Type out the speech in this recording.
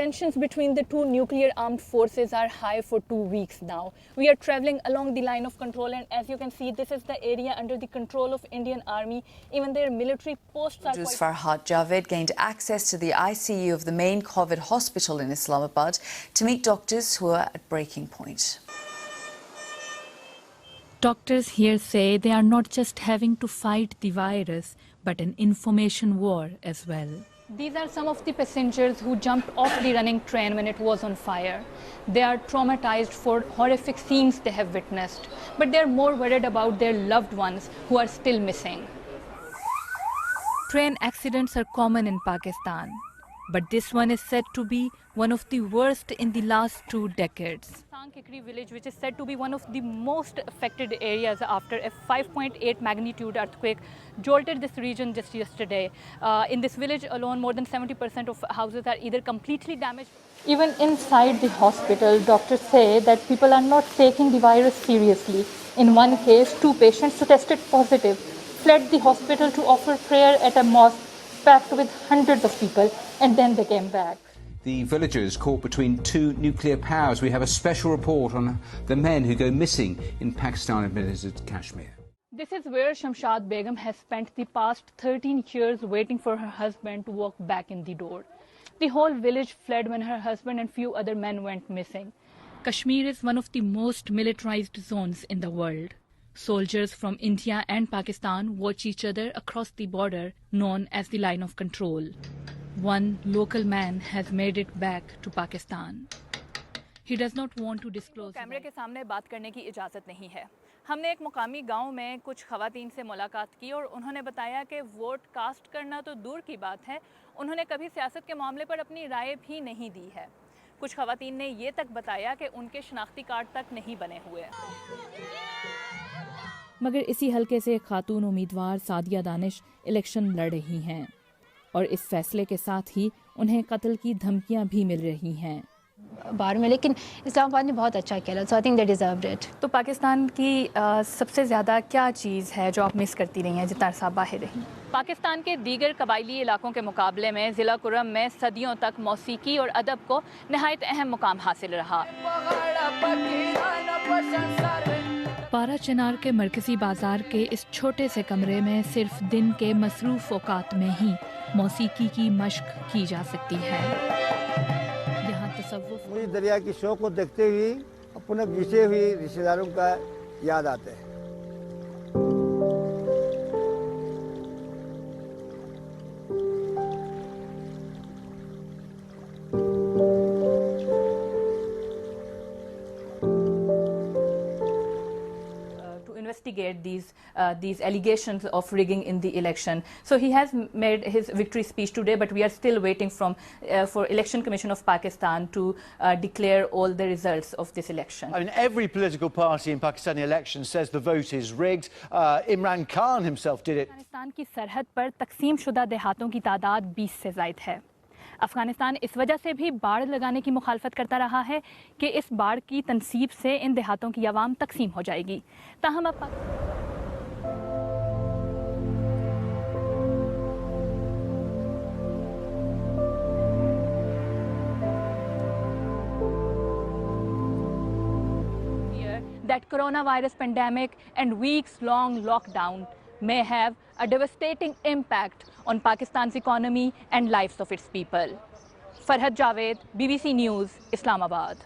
tensions between the two nuclear armed forces are high for 2 weeks now. We are traveling along the line of control, and as you can see, this is the area under the control of Indian Army. Even their military posts are quite... Farhad Javed gained access to the ICU of the main COVID hospital in Islamabad to meet doctors who are at breaking point. Doctors here say they are not just having to fight the virus, but an information war as well. These are some of the passengers who jumped off the running train when it was on fire. They are traumatized for horrific scenes they have witnessed, but they are more worried about their loved ones who are still missing. Train accidents are common in Pakistan, but this one is said to be one of the worst in the last 2 decades. Sankikri village, which is said to be one of the most affected areas after a 5.8 magnitude earthquake, jolted this region just yesterday. In this village alone, more than 70% of houses are either completely damaged. Even inside the hospital, doctors say that people are not taking the virus seriously. In one case, 2 patients who tested positive fled the hospital to offer prayer at a mosque packed with hundreds of people, and then they came back. The villagers caught between 2 nuclear powers. We have a special report on the men who go missing in Pakistan-administered Kashmir. This is where Shamshad Begum has spent the past 13 years waiting for her husband to walk back in the door. The whole village fled when her husband and few other men went missing. Kashmir is one of the most militarized zones in the world. Soldiers from India and Pakistan watch each other across the border, known as the line of control. One local man has made it back to Pakistan. He does not want to disclose. कैमरे के सामने बात करने की इजाज़त नहीं है. हमने एक मुकामी गांव में कुछ खवातीन से मुलाकात की और उन्होंने बताया कि वोट कास्ट करना तो दूर की बात है, उन्होंने कभी सियासत के मामले पर अपनी राय भी नहीं दी है. कुछ खवातीन ने ये तक बताया कि उनके शनाख्ती कार्ड तक नहीं बने हुए. मगर इसी हलके से खातून उम्मीदवार सादिया दानिश इलेक्शन लड़ रही हैं और इस फैसले के साथ ही उन्हें कत्ल की धमकियां भी मिल रही हैं. बाहर में, लेकिन इस्लामाबाद ने बहुत अच्छा खेला, so I think they deserved it. तो पाकिस्तान की सबसे ज़्यादा क्या चीज़ है जो आप मिस करती रही हैं जितना अरसा बाहर रही? पाकिस्तान के दीगर कबायली इलाकों के मुकाबले में ज़िला कुर्रम में सदियों तक मौसीकी और अदब को नहायत अहम मुकाम हासिल रहा. पारा चिनार के मरकजी बाजार के इस छोटे से कमरे में सिर्फ दिन के मसरूफ औकात में ही मौसीकी की मश्क की जा सकती है. यहाँ तसव्वुफ मुझे दरिया की शौक को देखते हुए अपने बीते हुए रिश्तेदारों का याद आते हैं. Investigate these allegations of rigging in the election. So he has made his victory speech today, but we are still waiting for Election Commission of Pakistan to declare all the results of this election. I mean, every political party in Pakistani elections says the vote is rigged. Imran Khan himself did it. Afghanistan की सरहद पर तकसीम शुदा देहातों की तादाद 20 से ज़ायद है. अफ़गानिस्तान इस वजह से भी बाड़ लगाने की मुखालफत करता रहा है कि इस बाड़ की तनसीब से इन देहातों की आवाम तकसीम हो जाएगी. ताहम अब that coronavirus pandemic and weeks-long lockdown may have a devastating impact on Pakistan's economy and lives of its people. Farhad Javed, BBC News, Islamabad.